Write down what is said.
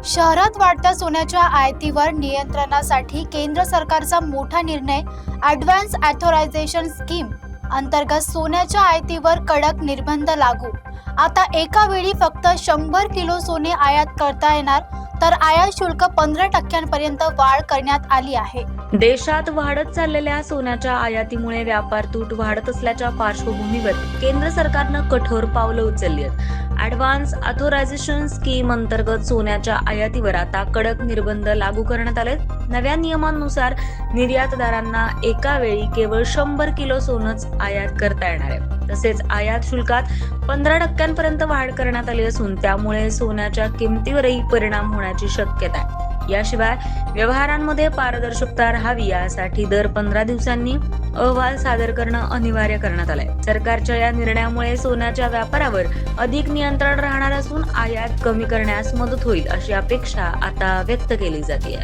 शहरात वाढत्या सोन्याच्या आयातीवर नियंत्रणासाठी केंद्र सरकारचा मोठा निर्णय ॲडव्हान्स ऑथरायझेशन स्कीम अंतर्गत सोन्याच्या आयातीवर कडक निर्बंध लागू। आता एका वेळी फक्त 100 किलो सोने आयात करता येणार, तर आयात शुल्क 15% वाढ करण्यात आली आहे। देशात वाढत चाललेल्या सोन्याच्या आयातीमुळे व्यापार तूट वाढत असल्याच्या पार्श्वभूमीवर केंद्र सरकारनं कठोर पावलं उचलली आहेत। ॲडव्हान्स ऑथरायझेशन स्कीम अंतर्गत सोन्याच्या आयातीवर आता कडक निर्बंध लागू करण्यात आले। नव्या नियमांनुसार निर्यातदारांना एका वेळी केवळ 100 किलो सोनंच आयात करता येणार आहे। तसेच आयात शुल्कात 15% वाढ करण्यात आली असून त्यामुळे सोन्याच्या किमतीवरही परिणाम होण्याची शक्यता आहे। याशिवाय व्यवहारांमध्ये पारदर्शकता राहावी यासाठी दर 15 दिवसांनी अहवाल सादर करणं अनिवार्य करण्यात आलंय। सरकारच्या या निर्णयामुळे सोन्याच्या व्यापारावर अधिक नियंत्रण राहणार असून आयात कमी करण्यास मदत होईल अशी अपेक्षा आता व्यक्त केली जाते।